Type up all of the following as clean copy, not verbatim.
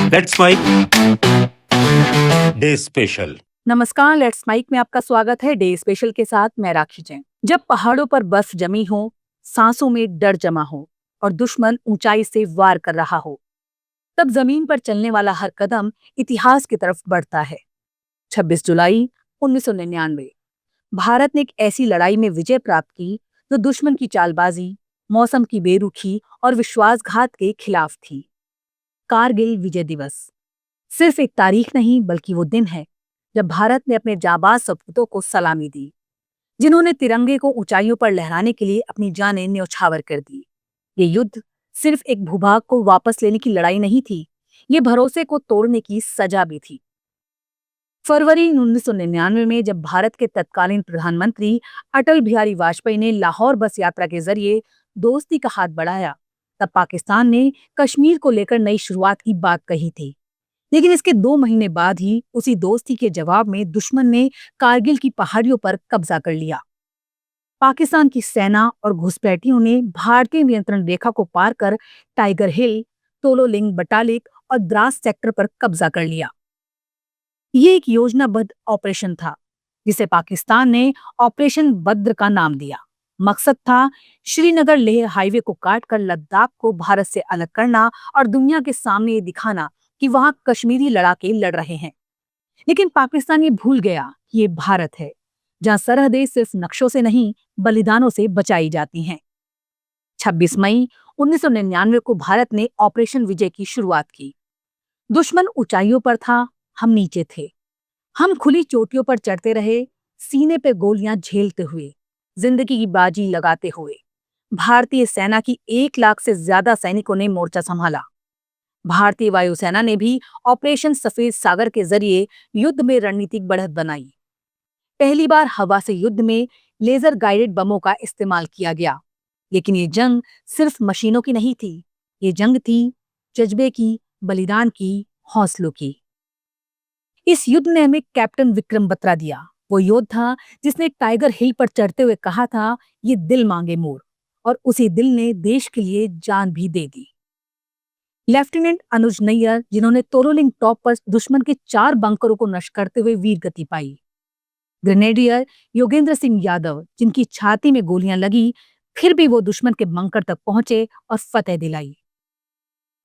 Let's mic day special. नमस्कार, let's mic में आपका स्वागत है। डे स्पेशल के साथ मैं राखी जैन। जब पहाड़ों पर बर्फ जमी हो, सांसों में डर जमा हो और दुश्मन ऊंचाई से वार कर रहा हो, तब जमीन पर चलने वाला हर कदम इतिहास की तरफ बढ़ता है। 26 जुलाई 1999 भारत ने एक ऐसी लड़ाई में विजय प्राप्त की जो दुश्मन की चालबाजी, मौसम की बेरुखी और विश्वासघात के खिलाफ थी। कारगिल विजय दिवस सिर्फ एक तारीख नहीं, बल्कि वो दिन है जब भारत ने अपने जाबाज सपूतों को सलामी दी, जिन्होंने तिरंगे को ऊंचाइयों पर लहराने के लिए अपनी जानें न्यौछावर कर दी। ये युद्ध सिर्फ एक भूभाग को वापस लेने की लड़ाई नहीं थी, ये भरोसे को तोड़ने की सजा भी थी। फरवरी 1999 में जब भारत के तत्कालीन प्रधानमंत्री अटल बिहारी वाजपेयी ने लाहौर बस यात्रा के जरिए दोस्ती का हाथ बढ़ाया, तब पाकिस्तान ने कश्मीर को लेकर नई शुरुआत की बात कही थी। लेकिन इसके 2 महीने बाद ही उसी दोस्ती के जवाब में दुश्मन ने कारगिल की पहाड़ियों पर कब्जा कर लिया। पाकिस्तान की सेना और घुसपैठियों ने भारतीय नियंत्रण रेखा को पार कर टाइगर हिल, तोलोलिंग बटालिक और द्रास सेक्टर पर कब्जा कर लिया। ये एक योजनाबद्ध ऑपरेशन था, जिसे पाकिस्तान ने ऑपरेशन बद्र का नाम दिया। मकसद था श्रीनगर लेह हाईवे को काटकर लद्दाख को भारत से अलग करना और दुनिया के सामने ये दिखाना कि वहां कश्मीरी लड़ाके लड़ रहे हैं। लेकिन पाकिस्तान ये भूल गया कि ये भारत है, जहां सरहदें सिर्फ नक्शों से नहीं, बलिदानों से बचाई जाती हैं। 26 मई 1999 को भारत ने ऑपरेशन विजय की शुरुआत की। दुश्मन ऊंचाइयों पर था, हम नीचे थे। हम खुली चोटियों पर चढ़ते रहे, सीने पे गोलियां झेलते हुए, जिंदगी की बाजी लगाते हुए। भारतीय सेना की 1 लाख से ज्यादा सैनिकों ने मोर्चा संभाला। भारतीय वायुसेना ने भी ऑपरेशन सफेद सागर के जरिए युद्ध में रणनीतिक बढ़त बनाई। पहली बार हवा से युद्ध में लेजर गाइडेड बमों का इस्तेमाल किया गया। लेकिन ये जंग सिर्फ मशीनों की नहीं थी, ये जंग थी जज्बे की, बलिदान की, हौसलों की। इस युद्ध ने हमें कैप्टन विक्रम बत्रा दिया, वो योद्धा जिसने टाइगर हिल पर चढ़ते हुए कहा था, ये दिल मांगे मोर, और उसी दिल ने देश के लिए जान भी दे दी। लेफ्टिनेंट अनुज नैयर, जिन्होंने तोरोलिंग टॉप पर दुश्मन के 4 बंकरों को नष्ट करते हुए वीर गति पाई। ग्रेनेडियर योगेंद्र सिंह यादव, जिनकी छाती में गोलियां लगी, फिर भी वो दुश्मन के बंकर तक पहुंचे और फतेह दिलाई।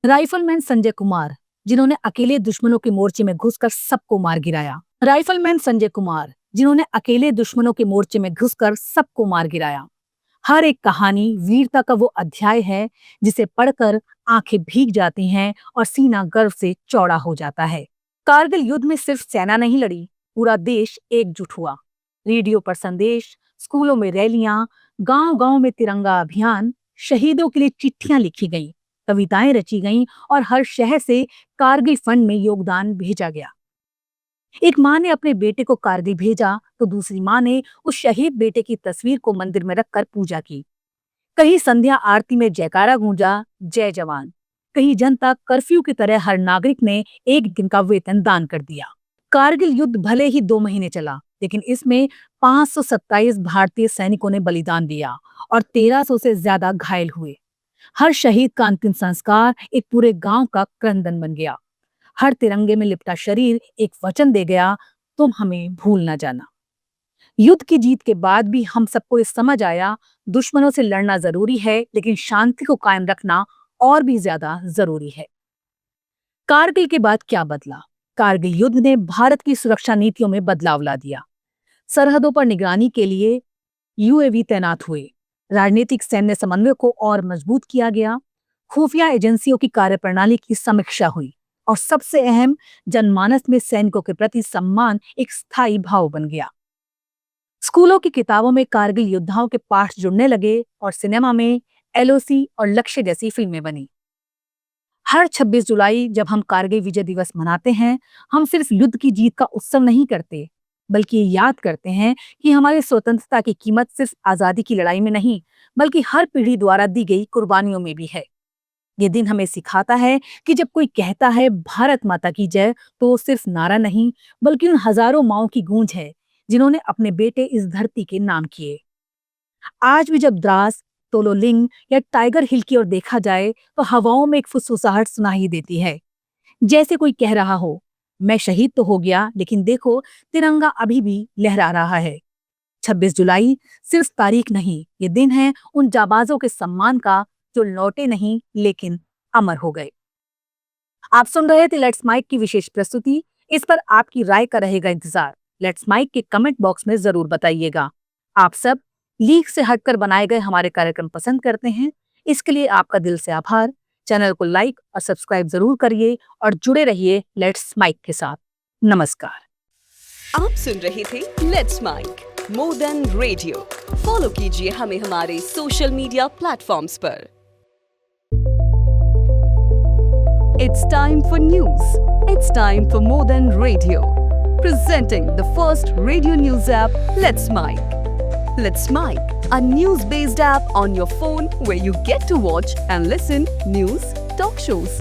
राइफलमैन संजय कुमार, जिन्होंने अकेले दुश्मनों के मोर्चे में घुसकर सबको मार गिराया। राइफलमैन संजय कुमार, जिन्होंने अकेले दुश्मनों के मोर्चे में घुसकर सबको मार गिराया। हर एक कहानी वीरता का वो अध्याय है जिसे पढ़कर आंखें भीग जाती हैं और सीना गर्व से चौड़ा हो जाता है। कारगिल युद्ध में सिर्फ सेना नहीं लड़ी, पूरा देश एकजुट हुआ। रेडियो पर संदेश, स्कूलों में रैलियां, गांव-गांव में तिरंगा अभियान, शहीदों के लिए चिट्ठियां लिखी गईं, कविताएं रची गईं और हर शहर से कारगिल फंड में योगदान भेजा गया। एक माँ ने अपने बेटे को कारगिल भेजा तो दूसरी माँ ने उस शहीद बेटे की तस्वीर को मंदिर में रखकर पूजा की। कहीं संध्या आरती में जयकारा गूंजा, जय जवान। कहीं जनता कर्फ्यू की तरह हर नागरिक ने 1 दिन का वेतन दान कर दिया। कारगिल युद्ध भले ही 2 महीने चला, लेकिन इसमें 527 भारतीय सैनिकों ने बलिदान दिया और 1300 से ज्यादा घायल हुए। हर शहीद का अंतिम संस्कार एक पूरे गांव का क्रंदन बन गया। हर तिरंगे में लिपटा शरीर एक वचन दे गया, तुम हमें भूल न जाना। युद्ध की जीत के बाद भी हम सबको ये समझ आया, दुश्मनों से लड़ना जरूरी है, लेकिन शांति को कायम रखना और भी ज्यादा जरूरी है। कारगिल के बाद क्या बदला? कारगिल युद्ध ने भारत की सुरक्षा नीतियों में बदलाव ला दिया। सरहदों पर निगरानी के लिए यूएवी तैनात हुए। राजनीतिक सैन्य समन्वय को और मजबूत किया गया। खुफिया एजेंसियों की कार्यप्रणाली की समीक्षा हुई और सबसे अहम, जनमानस में सैनिकों के प्रति सम्मान एक स्थायी भाव बन गया। स्कूलों की किताबों में कारगिल योद्धाओं के पाठ जुड़ने लगे और सिनेमा में एलओसी और लक्ष्य जैसी फिल्में बनी। हर 26 जुलाई जब हम कारगिल विजय दिवस मनाते हैं, हम सिर्फ युद्ध की जीत का उत्सव नहीं करते, बल्कि ये याद करते हैं कि हमारी स्वतंत्रता की कीमत सिर्फ आजादी की लड़ाई में नहीं, बल्कि हर पीढ़ी द्वारा दी गई कुर्बानियों में भी है। ये दिन हमें सिखाता है कि जब कोई कहता है भारत माता की जय, तो वो सिर्फ नारा नहीं, बल्कि उन हजारों माओं की गूंज है जिन्होंने अपने बेटे इस धरती के नाम किए। आज भी जब द्रास, तोलोलिंग या टाइगर हिल की ओर देखा जाए, तो हवाओं में एक फुसफुसाहट सुनाई देती है, जैसे कोई कह रहा हो, मैं शहीद तो हो गया लेकिन देखो तिरंगा अभी भी लहरा रहा है। 26 जुलाई सिर्फ तारीख नहीं, ये दिन है उन जाबाजों के सम्मान का जो लौटे नहीं लेकिन अमर हो गए। आप सुन रहे थे लेट्स माइक की विशेष प्रस्तुति। इस पर आपकी राय का रहेगा इंतजार। लेट्स माइक के कमेंट बॉक्स में जरूर बताइएगा। आप सब लीक से हटकर बनाए गए हमारे कार्यक्रम पसंद करते हैं, इसके लिए आपका दिल से आभार। चैनल को लाइक और सब्सक्राइब जरूर करिए और जुड़े रहिए लेट्स माइक के साथ। नमस्कार। आप सुन रहे थे let's mic more than radio. Follow कीजिए हमें हमारे सोशल मीडिया प्लेटफॉर्म्स पर। It's time for news. It's time for more than radio. Presenting the first radio news app, Let's Mike. Let's Mike, a news-based app on your phone where you get to watch and listen news, talk shows,